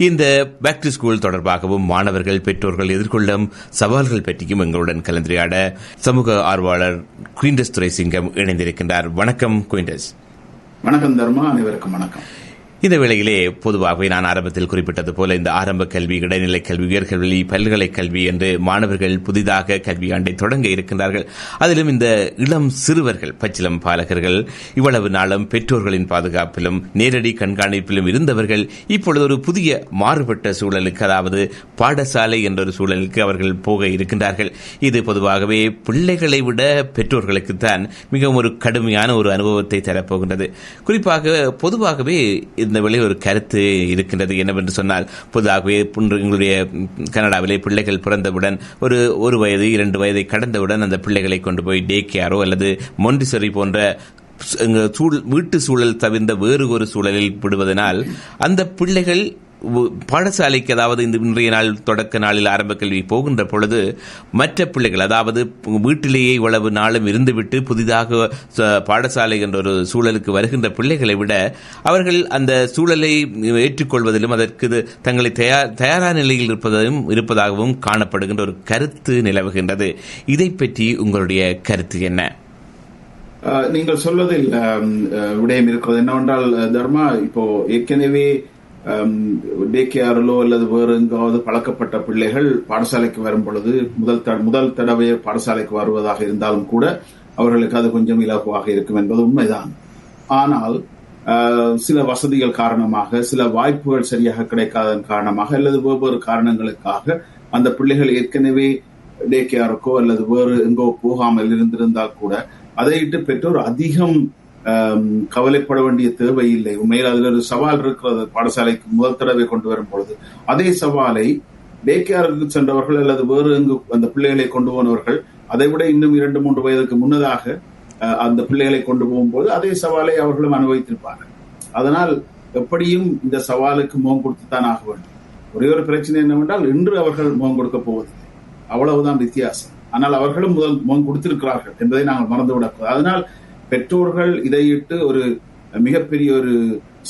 இந்த back to school தொடர்பாகவும் மாணவர்கள் பெற்றோர்கள் எதிர்கொள்ளும் சவால்கள் பற்றியும் எங்களுடன் கலந்துரையாட சமூக ஆர்வலர் குயின்டஸ் துரைசிங்கம் இணைந்திருக்கின்றார். வணக்கம் குயின்டஸ். வணக்கம் தர்மா, அனைவருக்கும் வணக்கம். இந்த வேளையிலே பொதுவாகவே நான் ஆரம்பத்தில் குறிப்பிட்டது போல இந்த ஆரம்ப கல்வி, இடைநிலை கல்வி, உயர்கல்வி, பல்கலைக் கல்வி என்று மாணவர்கள் புதிதாக கல்வி ஆண்டை தொடங்க இருக்கின்றார்கள். அதிலும் இந்த இளம் சிறுவர்கள், பச்சிலம் பாலகர்கள் இவ்வளவு நாளும் பெற்றோர்களின் பாதுகாப்பிலும் நேரடி கண்காணிப்பிலும் இருந்தவர்கள் இப்பொழுது ஒரு புதிய மாறுபட்ட சூழலுக்கு, அதாவது பாடசாலை என்ற ஒரு சூழலுக்கு அவர்கள் போக இருக்கின்றார்கள். இது பொதுவாகவே பிள்ளைகளை விட பெற்றோர்களுக்குத்தான் மிகவும் ஒரு கடுமையான ஒரு அனுபவத்தை தரப்போகின்றது. குறிப்பாக பொதுவாகவே இந்த வேளை ஒரு கருத்து இருக்கின்றது. என்னவென்று சொன்னால், பொதுவாகவே எங்களுடைய கனடாவிலே பிள்ளைகள் பிறந்தவுடன் ஒரு வயது 2 வயதை கடந்தவுடன் அந்த பிள்ளைகளை கொண்டு போய் டே கேரோ அல்லது மொண்டிசரி போன்ற வீட்டு சூழல் தவிர்ந்த வேறு ஒரு சூழலில் விடுவதனால் அந்த பிள்ளைகள் பாடசாலைக்கு, அதாவது இந்த இன்றைய நாள் தொடக்க நாளில் ஆரம்ப கல்வி போகின்ற பொழுது மற்ற பிள்ளைகள், அதாவது வீட்டிலேயே இவ்வளவு நாளும் இருந்துவிட்டு புதிதாக பாடசாலை என்ற ஒரு சூழலுக்கு வருகின்ற பிள்ளைகளை விட அவர்கள் அந்த சூழலை ஏற்றுக்கொள்வதிலும் அதற்கு தங்களை தயாரான நிலையில் இருப்பதாகவும் காணப்படுகின்ற ஒரு கருத்து நிலவுகின்றது. இதை பற்றி உங்களுடைய கருத்து என்ன? நீங்கள் சொல்வதில் விடயம் இருக்கிறது என்னவென்றால் தர்மா, இப்போ ஏற்கனவே டே கேரளோ அல்லது வேறு எங்காவது பழக்கப்பட்ட பிள்ளைகள் பாடசாலைக்கு வரும் பொழுது முதல் தடவை பாடசாலைக்கு வருவதாக இருந்தாலும் கூட அவர்களுக்கு அது கொஞ்சம் இலகுவாக இருக்கும் என்பது உண்மைதான். ஆனால் சில வசதிகள் காரணமாக, சில வாய்ப்புகள் சரியாக கிடைக்காததன் காரணமாக அல்லது வெவ்வேறு காரணங்களுக்காக அந்த பிள்ளைகள் ஏற்கனவே டே கேருக்கோ அல்லது வேறு எங்கோ போகாமல் இருந்திருந்தால் கூட அதையிட்டு பெற்றோர் அதிகம் கவலைப்பட வேண்டிய தேவை இல்லை. உண்மையில் அதுல ஒரு சவால் இருக்கிறது. பாடசாலைக்கு முதல் தடவை கொண்டு வரும் பொழுது அதே சவாலை டே கேருக்கு சென்றவர்கள் அல்லது வேறு எங்கு அந்த பிள்ளைகளை கொண்டு போனவர்கள் அதை விட இன்னும் 2-3 வயதுக்கு முன்னதாக அந்த பிள்ளைகளை கொண்டு போகும்போது அதே சவாலை அவர்களும் அனுபவித்திருப்பார்கள். அதனால் எப்படியும் இந்த சவாலுக்கு முகம் கொடுத்துத்தான் ஆக வேண்டும். ஒரே ஒரு பிரச்சனை என்னவென்றால், இன்று அவர்கள் முகம் கொடுக்க போவதில்லை, அவ்வளவுதான் வித்தியாசம். ஆனால் அவர்களும் முதல் முகம் கொடுத்திருக்கிறார்கள் என்பதை நாங்கள் மறந்துவிடக்கூடாது. அதனால் பெற்றோர்கள் இதையிட்டு ஒரு மிகப்பெரிய ஒரு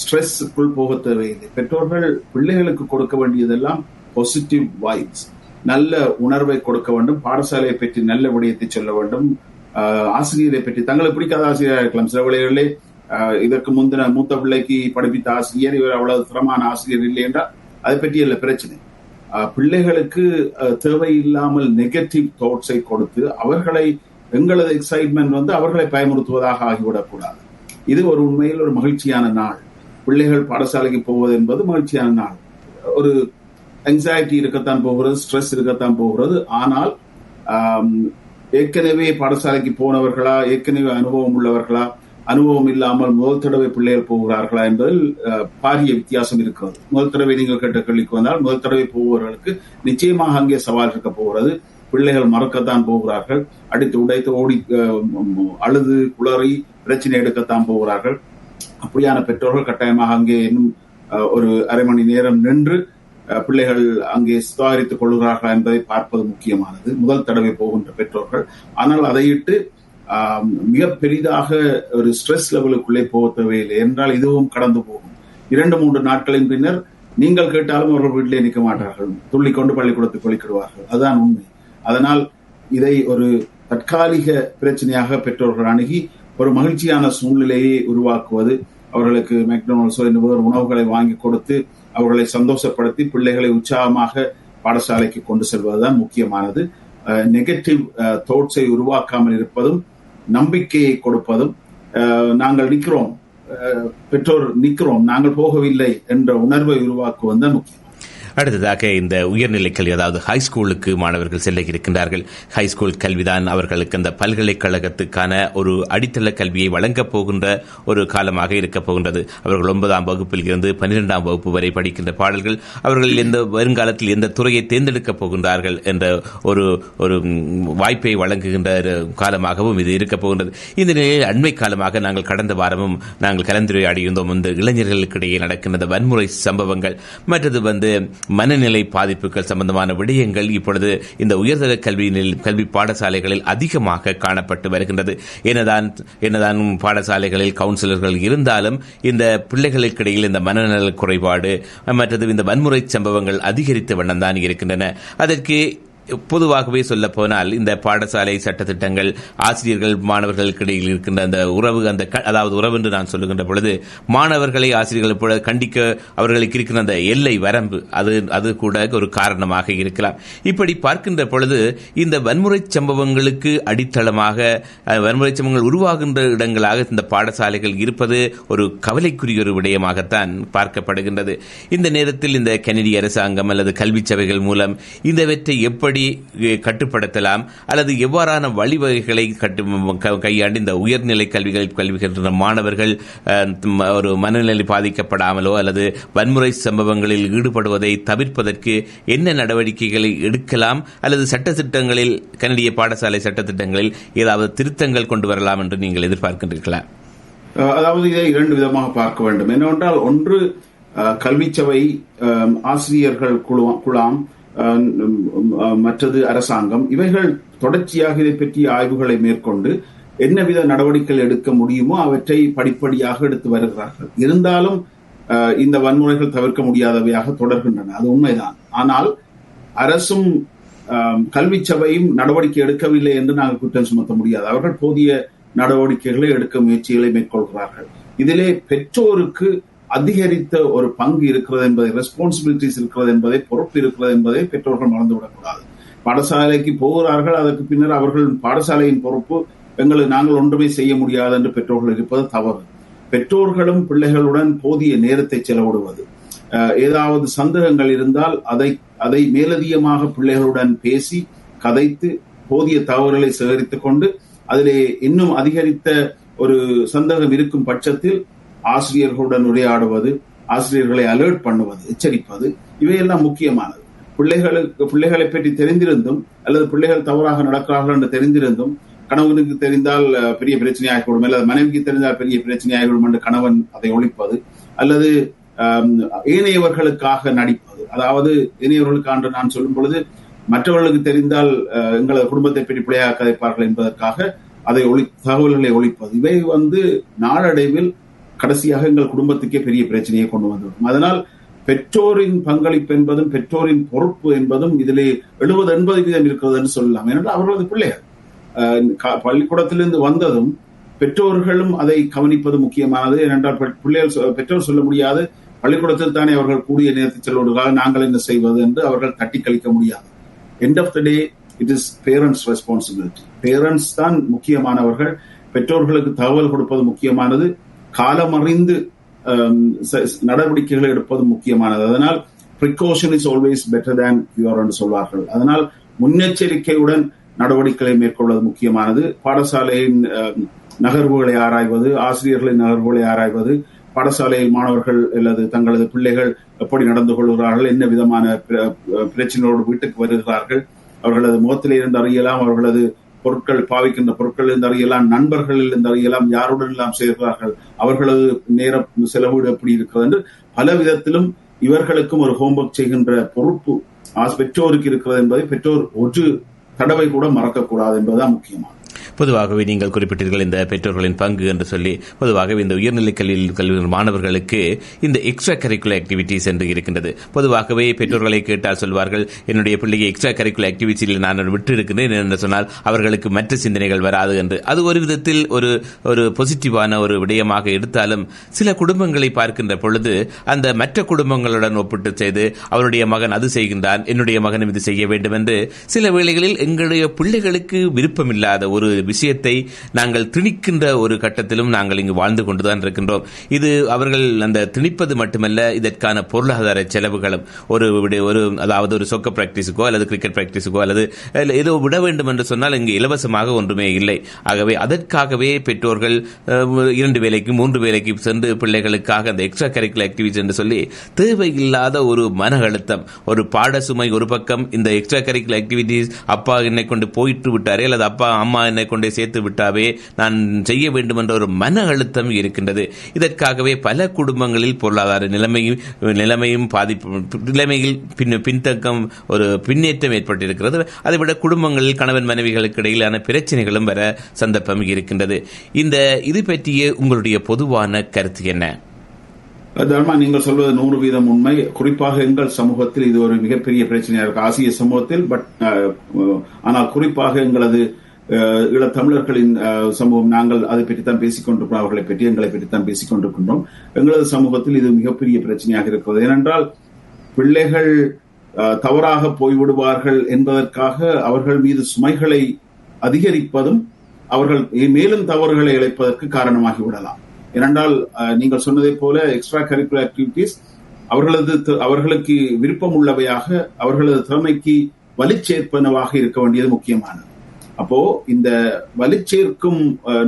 ஸ்ட்ரெஸ்க்குள் போக தேவையில்லை. பெற்றோர்கள் பிள்ளைகளுக்கு கொடுக்க வேண்டியதெல்லாம் பாசிட்டிவ் வைப்ஸ், நல்ல உணர்வை கொடுக்க வேண்டும். பாடசாலையை பற்றி நல்ல விடயத்தை சொல்ல வேண்டும். ஆசிரியரை பற்றி, தங்களுக்கு பிடிக்காத ஆசிரியராக இருக்கலாம். சில வேளைகளிலே இதற்கு முந்தின மூத்த பிள்ளைக்கு படிப்பித்த ஆசிரியர் இவர் அவ்வளவு திறமான ஆசிரியர் இல்லை என்றால் அதை பற்றி இல்ல பிரச்சனை. பிள்ளைகளுக்கு தேவையில்லாமல் நெகட்டிவ் தாட்ஸை கொடுத்து அவர்களை, எங்களது எக்ஸைட்மெண்ட் அவர்களை பயமுறுத்துவதாக ஆகிவிடக்கூடாது. இது ஒரு உண்மையில் ஒரு மகிழ்ச்சியான நாள். பிள்ளைகள் பாடசாலைக்கு போவது என்பது மகிழ்ச்சியான நாள். ஒரு ஆங்ஸைட்டி இருக்கத்தான் போகிறது, ஸ்ட்ரெஸ் இருக்கத்தான் போகிறது. ஆனால் ஏற்கனவே பாடசாலைக்கு போனவர்களா, ஏற்கனவே அனுபவம் உள்ளவர்களா, அனுபவம் இல்லாமல் முதல் தடவை பிள்ளைகள் போகிறார்களா என்பதில் பாரிய வித்தியாசம் இருக்கிறது. முதல் தடவை நீங்கள் கேட்ட கேள்விக்கு வந்தால், முதல் தடவை போபவர்களுக்கு நிச்சயமாக அங்கே சவால் இருக்க போகிறது. பிள்ளைகள் மறக்கத்தான் போகிறார்கள், அடித்து உடைத்து ஓடி அழுது குளறி பிரச்சனை எடுக்கத்தான் போகிறார்கள். அப்படியான பெற்றோர்கள் கட்டாயமாக அங்கே இன்னும் ஒரு அரை மணி நேரம் நின்று பிள்ளைகள் அங்கே சுதாரித்துக் கொள்கிறார்களா என்பதை பார்ப்பது முக்கியமானது, முதல் தடவை போகின்ற பெற்றோர்கள். ஆனால் அதையிட்டு மிக பெரிதாக ஒரு ஸ்ட்ரெஸ் லெவலுக்குள்ளே போக தேவையில்லை. என்றால் இதுவும் கடந்து போகும். 2-3 நாட்களின் பின்னர் நீங்கள் கேட்டாலும் அவர்கள் வீட்டிலே நிற்க மாட்டார்கள், துள்ளிக்கொண்டு பள்ளிக்கூடத்துக்கு கொளிக்கிடுவார்கள். அதுதான் உண்மை. அதனால் இதை ஒரு தற்காலிக பிரச்சனையாக பெற்றோர்கள் அணுகி ஒரு மகிழ்ச்சியான சூழ்நிலையை உருவாக்குவது, அவர்களுக்கு மெக்டொனால்ட்ஸோ இந்த வேறு உணவுகளை வாங்கி கொடுத்து அவர்களை சந்தோஷப்படுத்தி பிள்ளைகளை உற்சாகமாக பாடசாலைக்கு கொண்டு செல்வதுதான் முக்கியமானது. நெகட்டிவ் தாட்ஸை உருவாக்காமல் இருப்பதும், நம்பிக்கையை கொடுப்பதும், நாங்கள் நிற்கிறோம், பெற்றோர் நிற்கிறோம், நாங்கள் போகவில்லை என்ற உணர்வை உருவாக்குவதுதான் முக்கியம். அடுத்ததாக இந்த உயர்நிலை கல்வி, அதாவது ஹைஸ்கூலுக்கு மாணவர்கள் செல்ல இருக்கின்றார்கள். ஹைஸ்கூல் கல்விதான் அவர்களுக்கு அந்த பல்கலைக்கழகத்துக்கான ஒரு அடித்தள கல்வியை வழங்கப் போகின்ற ஒரு காலமாக இருக்கப் போகின்றது. அவர்கள் 9ஆம் வகுப்பில் இருந்து 12ஆம் வகுப்பு வரை படிக்கின்ற பாடல்கள் அவர்கள் எந்த வருங்காலத்தில் எந்த துறையை தேர்ந்தெடுக்கப் போகின்றார்கள் என்ற ஒரு வாய்ப்பை வழங்குகின்ற காலமாகவும் இது இருக்கப் போகின்றது. இந்த நிலையில் அண்மை காலமாக நாங்கள் கடந்த வாரமும் நாங்கள் கலந்துரையாடியிருந்தோம். இந்த இளைஞர்களுக்கிடையே நடக்கின்ற வன்முறை சம்பவங்கள், மற்றது மனநிலை பாதிப்புகள் சம்பந்தமான விடயங்கள் இப்பொழுது இந்த உயர்தர கல்வி பாடசாலைகளில் அதிகமாக காணப்பட்டு வருகின்றது. என்னதான் பாடசாலைகளில் கவுன்சிலர்கள் இருந்தாலும் இந்த பிள்ளைகளுக்கிடையில் இந்த மனநல குறைபாடு மற்றது இந்த வன்முறை சம்பவங்கள் அதிகரித்த வண்ணம் தான் இருக்கின்றன. அதற்கு பொதுவாகவே சொல்ல போனால் இந்த பாடசாலை சட்டத்திட்டங்கள் ஆசிரியர்கள் மாணவர்களுக்கு இடையில் இருக்கின்ற அந்த உறவு, அதாவது உறவு என்று நான் சொல்லுகின்ற பொழுது மாணவர்களை ஆசிரியர்கள் கண்டிக்க அவர்களுக்கு இருக்கிற அந்த எல்லை வரம்பு அது கூட ஒரு காரணமாக இருக்கலாம். இப்படி பார்க்கின்ற பொழுது இந்த வன்முறை சம்பவங்களுக்கு அடித்தளமாக வன்முறை சம்பவங்கள் உருவாகின்ற இடங்களாக இந்த பாடசாலைகள் இருப்பது ஒரு கவலைக்குரிய ஒரு விடயமாகத்தான் பார்க்கப்படுகின்றது. இந்த நேரத்தில் இந்த கனடிய அரசாங்கம் அல்லது கல்வி சபைகள் மூலம் இந்தவற்றை எப்படி கட்டுப்படுத்தலாம் அல்லது எவ்வாறான வழிவகைகளை கையாண்டு இந்த உயர்நிலை கல்விகின்ற மாணவர்கள் ஒரு மனநிலை பாதிக்கப்படாமலோ அல்லது வன்முறை சம்பவங்களில் ஈடுபடுவதை தவிர்ப்பதற்கு என்ன நடவடிக்கைகளை எடுக்கலாம் அல்லது சட்டத்திட்டங்களில் கனடிய பாடசாலை சட்டத்திட்டங்களில் ஏதாவது திருத்தங்கள் கொண்டு வரலாம் என்று நீங்கள் எதிர்பார்க்கின்றீர்களா? அதாவது இதை இரண்டு விதமாக பார்க்க வேண்டும். என்னவென்றால், ஒன்று கல்விச்சபை, ஆசிரியர்கள் குழாம், மற்றது அரசாங்கம், இவைகள் தொடர்ச்சியாக இதை பற்றிய ஆய்வுகளை மேற்கொண்டு என்னவித நடவடிக்கைகள் எடுக்க முடியுமோ அவற்றை படிப்படியாக எடுத்து வருகிறார்கள். இருந்தாலும் இந்த வன்முறைகள் தவிர்க்க முடியாதவையாக தொடர்கின்றன, அது உண்மைதான். ஆனால் அரசும் கல்வி சபையும் நடவடிக்கை எடுக்கவில்லை என்று நாங்கள் குற்றம் சுமத்த முடியாது. அவர்கள் போதிய நடவடிக்கைகளை எடுக்க முயற்சிகளை மேற்கொள்கிறார்கள். இதிலே பெற்றோருக்கு அதிகரித்த ஒரு பங்கு இருக்கிறது என்பதை, ரெஸ்பான்சிபிலிட்டிஸ் இருக்கிறது என்பதை, பொறுப்பு இருக்கிறது என்பதை பெற்றோர்கள் மறந்துவிடக்கூடாது. பாடசாலைக்கு போகிறார்கள், அதற்கு பின்னர் அவர்கள் பாடசாலையின் பொறுப்பு நாங்கள் ஒன்றுமே செய்ய முடியாது என்று பெற்றோர்கள் இருப்பது தவறு. பெற்றோர்களும் பிள்ளைகளுடன் போதிய நேரத்தை செலவிடுவது, ஏதாவது சந்தேகங்கள் இருந்தால் அதை மேலதிகமாக பிள்ளைகளுடன் பேசி கதைத்து போதிய தகவல்களை சேகரித்துக் கொண்டு அதிலே இன்னும் அதிகரித்த ஒரு சந்தேகம் இருக்கும் பட்சத்தில் ஆசிரியர்களுடன் உரையாடுவது, ஆசிரியர்களை அலர்ட் பண்ணுவது, எச்சரிப்பது, இவையெல்லாம் முக்கியமானது. பிள்ளைகளை பற்றி தெரிந்திருந்தும் அல்லது பிள்ளைகள் தவறாக நடக்கிறார்கள் என்று தெரிந்திருந்தும் கணவனுக்கு தெரிந்தால் பெரிய பிரச்சனையாகிவிடும் அல்லது மனைவிக்கு தெரிந்தால் பெரிய பிரச்சனையாகிவிடும் என்று கணவன் அதை ஒழிப்பது அல்லது ஏனையவர்களுக்காக நடிப்பது. அதாவது ஏனையவர்களுக்காக நான் சொல்லும் பொழுது மற்றவர்களுக்கு தெரிந்தால் எங்களது குடும்பத்தை பற்றி பிள்ளையாக கதைப்பார்கள் என்பதற்காக தகவல்களை ஒழிப்பது, இவை நாளடைவில் கடைசியாக எங்கள் குடும்பத்துக்கே பெரிய பிரச்சனையை கொண்டு வந்துவிடும். அதனால் பெற்றோரின் பங்களிப்பு என்பதும் பெற்றோரின் பொறுப்பு என்பதும் இதிலே 70-80% இருக்கிறது என்று சொல்லலாம். ஏனென்றால் அவர்களது பிள்ளைகள் பள்ளிக்கூடத்திலிருந்து வந்ததும் பெற்றோர்களும் அதை கவனிப்பது முக்கியமானது. ஏனென்றால் பெற்றோர் சொல்ல முடியாது, பள்ளிக்கூடத்தில் தானே அவர்கள் கூடிய நேரத்தை செல்வதற்காக நாங்கள் என்ன செய்வது என்று அவர்கள் தட்டி கழிக்க முடியாது. End of the day it is parents responsibility. Parents தான் முக்கியமானவர்கள். பெற்றோர்களுக்கு தகவல் கொடுப்பது முக்கியமானது, காலமறிந்து நடவடிக்கைகளை எடுப்பது முக்கியமானது. அதனால் precaution is always better than cure என்று சொல்வார்கள். அதனால் முன்னெச்சரிக்கையுடன் நடவடிக்கைகளை மேற்கொள்வது முக்கியமானது. பாடசாலையின் நகர்வுகளை ஆராய்வது, ஆசிரியர்களின் நகர்வுகளை ஆராய்வது, பாடசாலையில் மாணவர்கள் அல்லது தங்களது பிள்ளைகள் எப்படி நடந்து கொள்கிறார்கள், என்ன விதமான பிரச்சனைகளோடு வீட்டுக்கு வருகிறார்கள், அவர்களது முகத்திலே இருந்து அறியலாம், அவர்களது பொருட்கள் பாவிக்கின்ற பொருட்கள் இருந்து அறியலாம், நண்பர்களில் இருந்து அறியலாம், யாருடன் எல்லாம் சேர்கிறார்கள், அவர்களது நேர செலவீடு எப்படி இருக்கிறது என்று பல விதத்திலும் இவர்களுக்கும் ஒரு ஹோம்ஒர்க் செய்கின்ற பொறுப்பு பெற்றோருக்கு இருக்கிறது என்பதை பெற்றோர் ஒரு தடவை கூட மறக்கக்கூடாது என்பதுதான் முக்கியமானது. பொதுவாகவே நீங்கள் குறிப்பிட்டீர்கள் இந்த பெற்றோர்களின் பங்கு என்று சொல்லி. பொதுவாகவே இந்த உயர்நிலை கல்வி மாணவர்களுக்கு இந்த எக்ஸ்ட்ரா கரிக்குலர் ஆக்டிவிட்டிஸ் என்று இருக்கின்றது. பொதுவாகவே பெற்றோர்களை கேட்டால் சொல்வார்கள், என்னுடைய பிள்ளையை எக்ஸ்ட்ரா கரிக்குலர் ஆக்டிவிட்டியில் நான் விட்டு இருக்கிறேன் என்று சொன்னால் அவர்களுக்கு மற்ற சிந்தனைகள் வராது என்று. அது ஒரு விதத்தில் ஒரு பாசிட்டிவான ஒரு விடயமாக எடுத்தாலும் சில குடும்பங்களை பார்க்கின்ற பொழுது அந்த மற்ற குடும்பங்களுடன் ஒப்பிட்டு செய்து அவருடைய மகன் அது செய்கின்றான், என்னுடைய மகனும் இது செய்ய வேண்டும் என்று சில வேளைகளில் எங்களுடைய பிள்ளைகளுக்கு விருப்பமில்லாத ஒரு விஷயத்தை நாங்கள் திணிக்கின்ற ஒரு கட்டத்திலும் நாங்கள் இங்கு வாழ்ந்து கொண்டுதான் இருக்கின்றோம். இது அவர்கள் அந்த திணிப்பது மட்டுமல்ல, இதற்கான பொருளாதார செலவுகளும் அதாவது ஒரு சொக்க பிராக்டிஸுக்கோ அல்லது கிரிக்கெட் பிராக்டிஸுக்கோ அல்லது ஏதோ விட வேண்டும் என்று சொன்னால் இங்கு இலவசமாக ஒன்றுமே இல்லை. ஆகவே அதற்காகவே பெற்றோர்கள் 2 வேலைக்கு 3 வேலைக்கு சென்று பிள்ளைகளுக்காக அந்த எக்ஸ்ட்ரா கரிக்குலர் ஆக்டிவிட்டிஸ் என்று சொல்லி தேவையில்லாத ஒரு மன அழுத்தம், ஒரு பாட சுமை ஒரு பக்கம், இந்த எக்ஸ்ட்ரா கரிக்குலர் ஆக்டிவிட்டிஸ் அப்பா என்னை கொண்டு போயிட்டு விட்டாரே அல்லது அப்பா அம்மா என்னை கொண்டே சேர்த்து விட்டாவே நான் செய்ய வேண்டும் என்ற ஒரு மன அழுத்தம் இருக்கின்றது. இதற்காகவே பல குடும்பங்களில் பொருளாதார நிலைமையும் நிலைமையில் பின்தக்கம் ஒரு பின்னேற்றம் ஏற்பட்டிருக்கிறது. அதைவிட குடும்பங்களில் கணவன் மனைவிகளுக்கு இடையிலான பிரச்சனைகளும் வர சந்தர்ப்பம் இருக்கின்றது. இது பற்றிய உங்களுடைய பொதுவான கருத்து என்ன? தர்மா, நீங்கள் சொல்வது 100% உண்மை. குறிப்பாக எங்கள் சமூகத்தில் இது ஒரு மிகப்பெரிய பிரச்சனையா இருக்கு, ஆசிய சமூகத்தில். ஆனால் குறிப்பாக எங்களது ஈழத்தமிழர்களின் சமூகம், நாங்கள் அதை பற்றித்தான் பேசிக் கொண்டிருக்கிறோம், அவர்களை பற்றி எங்களை பற்றித்தான் பேசிக் கொண்டிருக்கின்றோம். எங்களது சமூகத்தில் இது மிகப்பெரிய பிரச்சனையாக இருக்கிறது. ஏனென்றால் பிள்ளைகள் தவறாக போய்விடுவார்கள் என்பதற்காக அவர்கள் மீது சுமைகளை அதிகரிப்பதும் அவர்கள் மேலும் தவறுகளை இழைப்பதற்கு காரணமாகிவிடலாம். ஏனென்றால் நீங்கள் சொன்னதை போல எக்ஸ்ட்ரா கரிக்குலர் ஆக்டிவிட்டிஸ் அவர்களுக்கு விருப்பம் உள்ளவையாக, அவர்களது திறமைக்கு வலிச்சேர்ப்பனவாக இருக்க வேண்டியது முக்கியமானது. அப்போ இந்த வலிச்சேர்க்கும்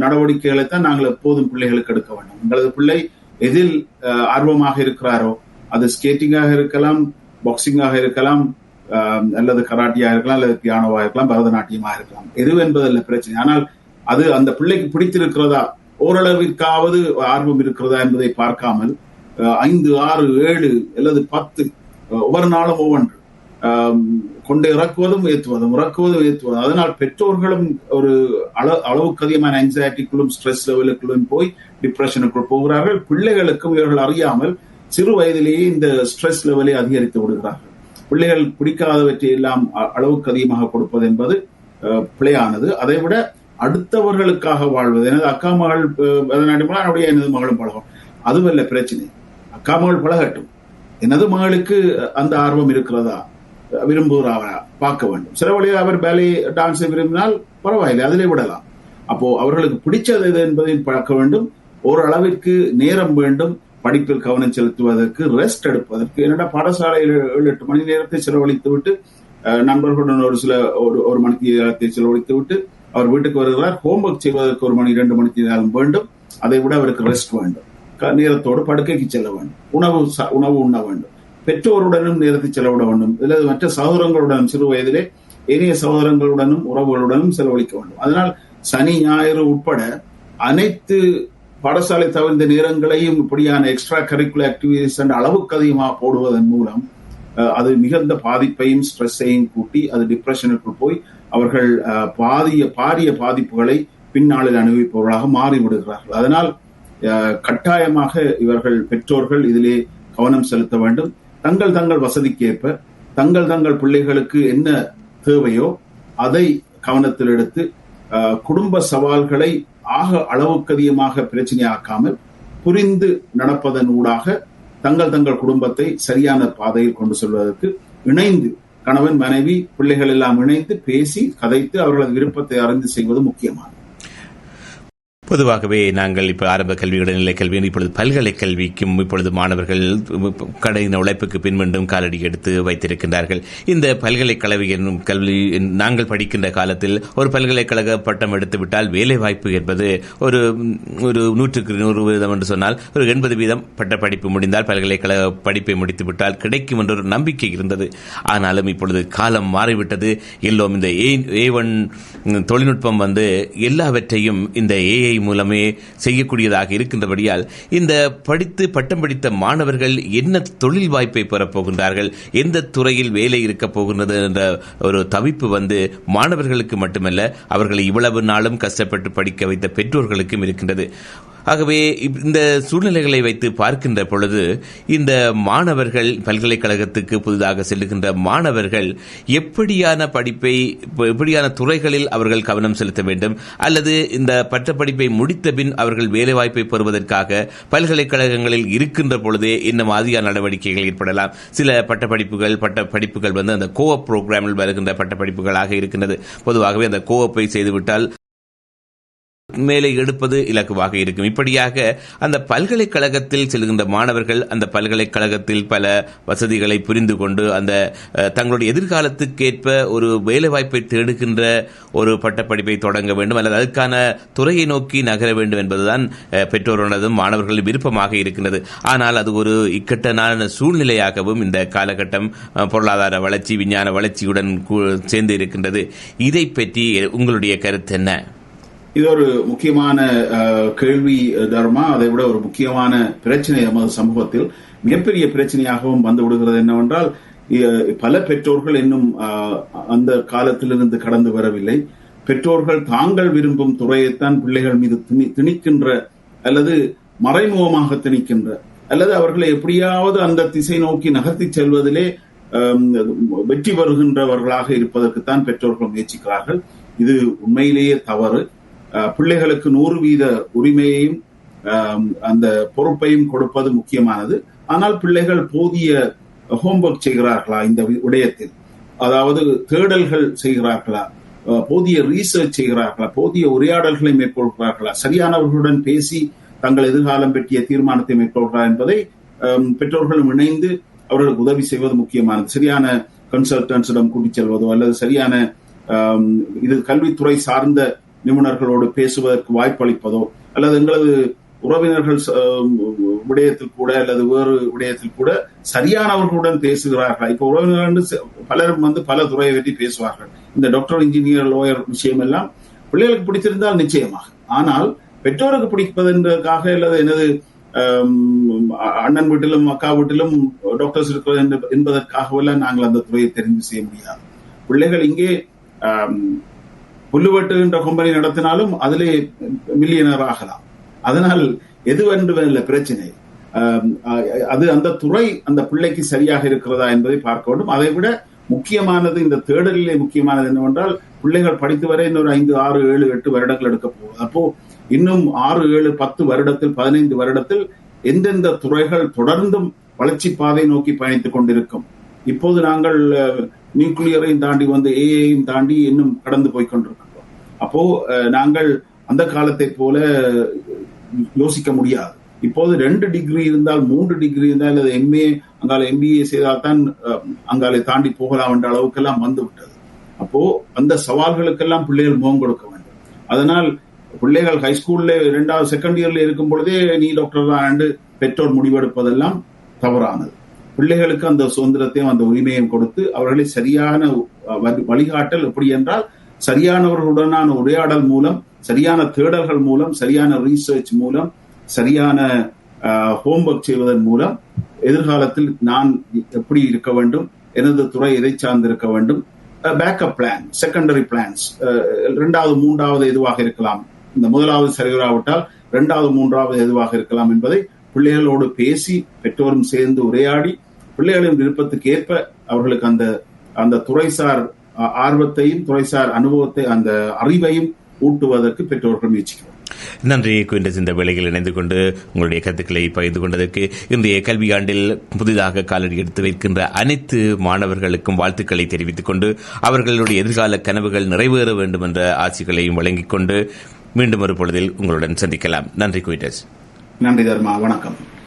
நடவடிக்கைகளை தான் நாங்கள் எப்போதும் பிள்ளைகளுக்கு எடுக்க வேண்டும். எங்களது பிள்ளை எதில் ஆர்வமாக இருக்கிறாரோ, அது ஸ்கேட்டிங்காக இருக்கலாம், பாக்ஸிங்காக இருக்கலாம், அல்லது கராட்டியாக இருக்கலாம், அல்லது பியானோவாக இருக்கலாம், பரதநாட்டியமாக இருக்கலாம். எது என்பதல்ல பிரச்சனை. ஆனால் அது அந்த பிள்ளைக்கு பிடித்திருக்கிறதா, ஓரளவிற்காவது ஆர்வம் இருக்கிறதா என்பதை பார்க்காமல் 5, 6, 7 அல்லது 10 ஒவ்வொரு நாளும் ஒவ்வொன்று கொண்டு இறக்குவதும் ஏற்றுவதும் அதனால் பெற்றோர்களும் ஒரு அளவுக்கு அதிகமான ஆங்ஸைட்டிக்குள்ளும் ஸ்ட்ரெஸ் லெவலுக்குள்ளும் போய் டிப்ரெஷனுக்குள் போகிறார்கள். பிள்ளைகளுக்கும் இவர்கள் அறியாமல் சிறு வயதிலேயே இந்த ஸ்ட்ரெஸ் லெவலை அதிகரித்து விடுகிறார்கள். பிள்ளைகள் பிடிக்காதவற்றை எல்லாம் அளவுக்கு அதிகமாக கொடுப்பது என்பது பிழையானது. அதை விட அடுத்தவர்களுக்காக வாழ்வது, எனது அக்கா மகள் என்னுடைய எனது மகளும் பழகும், அதுவல்ல பிரச்சனை. அக்கா மகள் பழகட்டும், எனது மகளுக்கு அந்த ஆர்வம் இருக்கிறதா, விரும்புகிறாரா பார்க்க வேண்டும். சில வழியில் அவர் பேலே டான்ஸை விரும்பினால் பரவாயில்லை, அதிலே விடலாம். அப்போ அவர்களுக்கு பிடிச்சது எது என்பதையும் பார்க்க வேண்டும். ஓரளவிற்கு நேரம் வேண்டும் படிப்பில் கவனம் செலுத்துவதற்கு, ரெஸ்ட் எடுப்பதற்கு. என்னடா பாடசாலையில் 7-8 மணி நேரத்தை செலவழித்து விட்டு, நண்பர்களுடன் ஒரு மணி நேரத்தை செலவழித்து விட்டு அவர் வீட்டுக்கு வருகிறார். ஹோம்ஒர்க் செய்வதற்கு 1 மணி 2 மணி நேரம் வேண்டும். அதை விட அவருக்கு ரெஸ்ட் வேண்டும், நேரத்தோடு படுக்கைக்கு செல்ல வேண்டும், உணவு உண்ண வேண்டும், பெற்றோருடனும் நேரத்தை செலவிட வேண்டும், அல்லது மற்ற சகோதரங்களுடனும் சிறு வயதிலே ஏனைய சகோதரங்களுடனும் உறவுகளுடனும் செலவழிக்க வேண்டும். அதனால் சனி ஞாயிறு உட்பட அனைத்து பாடசாலை தவிர்த்த நேரங்களையும் இப்படியான எக்ஸ்ட்ரா கரிக்குலர் ஆக்டிவிட்டிஸ் என்ற அளவுக்கு அதிகமாக போடுவதன் மூலம் அது மிகுந்த பாதிப்பையும் ஸ்ட்ரெஸ்ஸையும் கூட்டி அது டிப்ரெஷனுக்குள் போய் அவர்கள் பாரிய பாதிப்புகளை பின்னாளில் அனுபவிப்பவர்களாக மாறிவிடுகிறார்கள். அதனால் கட்டாயமாக இவர்கள் பெற்றோர்கள் இதிலே கவனம் செலுத்த வேண்டும். தங்கள் வசதிக்கேற்ப தங்கள் பிள்ளைகளுக்கு என்ன தேவையோ அதை கவனத்தில் எடுத்து குடும்ப சவால்களை அளவுக்கு அதிகமாக பிரச்சனையாக்காமல் புரிந்து நடப்பதன் ஊடாக தங்கள் குடும்பத்தை சரியான பாதையில் கொண்டு செல்வதற்கு இணைந்து, கணவன் மனைவி பிள்ளைகள் எல்லாம் இணைந்து பேசி கதைத்து அவர்களது விருப்பத்தை அறிந்து செய்வது முக்கியமானது. பொதுவாகவே நாங்கள் இப்போ ஆரம்ப கல்வி, இடைநிலை கல்வி, இப்பொழுது பல்கலைக் கல்விக்கும் இப்பொழுது மாணவர்கள் கடின உழைப்புக்கு பின்மீண்டும் காலடி எடுத்து வைத்திருக்கின்றார்கள். இந்த பல்கலைக்கழக என்னும் கல்வி நாங்கள் படிக்கின்ற காலத்தில் ஒரு பல்கலைக்கழக பட்டம் எடுத்துவிட்டால் வேலை வாய்ப்பு என்பது ஒரு 100% என்று சொன்னால் ஒரு 80% பட்ட படிப்பு முடிந்தால் பல்கலைக்கழக படிப்பை முடித்துவிட்டால் கிடைக்கும் என்ற ஒரு நம்பிக்கை இருந்தது. ஆனாலும் இப்பொழுது காலம் மாறிவிட்டது. எல்லோரும் இந்த A1 தொழில்நுட்பம் எல்லாவற்றையும் இந்த AI மூலமே செய்யக்கூடியதாக இருக்கின்றபடியால் இந்த படித்து பட்டம் படித்த மாணவர்கள் என்ன தொழில் வாய்ப்பை பெறப் போகின்றார்கள், எந்த துறையில் வேலை இருக்கப் போகின்றது என்ற ஒரு தவிப்பு மாணவர்களுக்கு மட்டுமல்ல, அவர்களை இவ்வளவு நாளும் கஷ்டப்பட்டு படிக்க வைத்த பெற்றோர்களுக்கும் இருக்கின்றது. ஆகவே இந்த சூழ்நிலைகளை வைத்து பார்க்கின்ற பொழுது இந்த மாணவர்கள், பல்கலைக்கழகத்துக்கு புதிதாக செல்லுகின்ற மாணவர்கள் எப்படியான துறைகளில் அவர்கள் கவனம் செலுத்த வேண்டும், அல்லது இந்த பட்டப்படிப்பை முடித்த பின் அவர்கள் வேலைவாய்ப்பை பெறுவதற்காக பல்கலைக்கழகங்களில் இருக்கின்ற பொழுதே என்ன மாதிரியான நடவடிக்கைகள் ஏற்படலாம். சில பட்டப்படிப்புகள் அந்த கோஆப் புரோகிராமில் வருகின்ற பட்டப்படிப்புகளாக இருக்கின்றது. பொதுவாகவே அந்த கோஆப்பை செய்துவிட்டால் மேலே எடுப்பது இலக்குவாக இருக்கும். இப்படியாக அந்த பல்கலைக்கழகத்தில் செல்கின்ற மாணவர்கள் அந்த பல்கலைக்கழகத்தில் பல வசதிகளை புரிந்து கொண்டு அந்த தங்களுடைய எதிர்காலத்துக்கேற்ப ஒரு வேலைவாய்ப்பை தேடுகின்ற ஒரு பட்டப்படிப்பை தொடங்க வேண்டும், அல்லது அதற்கான துறையை நோக்கி நகர வேண்டும் என்பதுதான் பெற்றோர்களதும் மாணவர்களின் விருப்பமாக இருக்கின்றது. ஆனால் அது ஒரு இக்கட்டான சூழ்நிலையாகவும் இந்த காலகட்டம் பொருளாதார வளர்ச்சி, விஞ்ஞான வளர்ச்சியுடன் சேர்ந்து இருக்கின்றது. இதை பற்றி உங்களுடைய கருத்து என்ன? இது ஒரு முக்கியமான கேள்வி தர்மா. அதை விட ஒரு முக்கியமான பிரச்சனை நமது சமூகத்தில் மிகப்பெரிய பிரச்சனையாகவும் வந்து விடுகிறது என்னவென்றால், பல பெற்றோர்கள் இன்னும் அந்த காலத்திலிருந்து கடந்து வரவில்லை. பெற்றோர்கள் தாங்கள் விரும்பும் துறையைத்தான் பிள்ளைகள் மீது திணிக்கின்ற அல்லது மறைமுகமாக திணிக்கின்ற அல்லது அவர்களை எப்படியாவது அந்த திசை நோக்கி நகர்த்தி செல்வதிலே வெற்றி பெறுகின்றவர்களாக இருப்பதற்குத்தான் பெற்றோர்கள் முயற்சிக்கிறார்கள். இது உண்மையிலேயே தவறு. பிள்ளைகளுக்கு 100% உரிமையையும் அந்த பொறுப்பையும் கொடுப்பது முக்கியமானது. ஆனால் பிள்ளைகள் போதிய ஹோம்வொர்க் செய்கிறார்களா இந்த விடயத்தில், அதாவது தேடல்கள் செய்கிறார்களா, போதிய ரீசர்ச் செய்கிறார்களா, போதிய உரையாடல்களை மேற்கொள்கிறார்களா, சரியானவர்களுடன் பேசி தங்கள் எதிர்காலம் பற்றிய தீர்மானத்தை மேற்கொள்கிறார் என்பதை பெற்றோர்களும் இணைந்து அவர்களுக்கு உதவி செய்வது முக்கியமானது. சரியான கன்சல்டன்ஸிடம் கூட்டிச் செல்வதோ அல்லது சரியான இது கல்வித்துறை சார்ந்த நிபுணர்களோடு பேசுவதற்கு வாய்ப்பளிப்பதோ அல்லது எங்களது உறவினர்கள் விடயத்தில் கூட அல்லது வேறு விடயத்தில் கூட சரியானவர்களுடன் பேசுகிறார்கள். இப்ப உறவினர்கள் பலரும் பல துறையை பற்றி பேசுவார்கள். இந்த டாக்டர், இன்ஜினியர், லோயர் விஷயம் எல்லாம் பிள்ளைகளுக்கு பிடித்திருந்தால் நிச்சயமாக, ஆனால் பெற்றோருக்கு பிடிப்பதற்காக அல்லது எனது அண்ணன் வீட்டிலும் அக்கா வீட்டிலும் டாக்டர்ஸ் இருக்கிறது என்பதற்காகவெல்லாம் நாங்கள் அந்த துறையை தெரிந்து செய்ய முடியாது. பிள்ளைகள் இங்கே புல்லுவெட்டுகின்ற கம்பெனி நடத்தினாலும் அதிலே மில்லியனர் ஆகலாம். அதனால் எதுவென்று பிரச்சனை, அது அந்த துறை அந்த பிள்ளைக்கு சரியாக இருக்கிறதா என்பதை பார்க்க வேண்டும். அதை விட முக்கியமானது, இந்த தேடலிலே முக்கியமானது என்னவென்றால், பிள்ளைகள் படித்து வரை இன்னொரு 5, 6, 7, 8 வருடங்கள் எடுக்க போகுது. அப்போ இன்னும் 6, 7, 10 வருடத்தில் 15 வருடத்தில் எந்தெந்த துறைகள் தொடர்ந்தும் வளர்ச்சி பாதை நோக்கி பயணித்துக் கொண்டிருக்கும். இப்போது நாங்கள் நியூக்ளியரையும் தாண்டி ஏஐயும் தாண்டி இன்னும் கடந்து போய் கொண்டிருக்கிறோம். அப்போ நாங்கள் அந்த காலத்தை போல யோசிக்க முடியாது. இப்போது 2 டிகிரி இருந்தால் 3 டிகிரி இருந்தால் அல்லது எம்ஏ அங்கால MBA செய்தால்தான் அங்காலே தாண்டி போகலாம் என்ற அளவுக்கெல்லாம் வந்து விட்டது. அப்போ அந்த சவால்களுக்கெல்லாம் பிள்ளைகள் முகம் கொடுக்க வேண்டும். அதனால் பிள்ளைகள் ஹைஸ்கூல்ல 2வது செகண்ட் இயர்ல இருக்கும் பொழுதே நீ டாக்டர் தான் என்று பெற்றோர் முடிவெடுப்பதெல்லாம் தவறானது. பிள்ளைகளுக்கு அந்த சுதந்திரத்தையும் அந்த உரிமையும் கொடுத்து அவர்களை சரியான வழிகாட்டல், எப்படி என்றால் சரியானவர்களுடனான உரையாடல் மூலம், சரியான தேடல்கள் மூலம், சரியான ரீசர்ச் மூலம், சரியான ஹோம்வொர்க் செய்வதன் மூலம் எதிர்காலத்தில் நான் எப்படி இருக்க வேண்டும், எனது துறை எதை சார்ந்திருக்க வேண்டும், பேக்கப் பிளான், செகண்டரி பிளான்ஸ், 2வது 3வது எதுவாக இருக்கலாம், இந்த 1வது சரிவராவிட்டால் 2வது 3வது எதுவாக இருக்கலாம் என்பதை பிள்ளைகளோடு பேசி பெற்றோரும் சேர்ந்து உரையாடி பிள்ளைகளின் விருப்பத்துக்கு ஏற்ப அவர்களுக்கு அந்த துறைசார் ஆர்வத்தையும் துறைசார் அனுபவத்தை அந்த அறிவையும் ஊட்டுவதற்கு பெற்றோர்கள் முயற்சிக்கிறோம். நன்றி குயின்டஸ், இந்த வேளையில் இணைந்து கொண்டு உங்களுடைய கருத்துக்களை பகிர்ந்து கொண்டதற்கு. இன்றைய கல்வியாண்டில் புதிதாக காலடி எடுத்து வைக்கின்ற அனைத்து மாணவர்களுக்கும் வாழ்த்துக்களை தெரிவித்துக் கொண்டு அவர்களுடைய எதிர்கால கனவுகள் நிறைவேற வேண்டும் என்ற ஆசைகளையும் வழங்கிக் கொண்டு மீண்டும் ஒரு பொழுதில் உங்களுடன் சந்திக்கலாம். நன்றி குயின்டஸ். நன்றி தர்மா, வணக்கம்.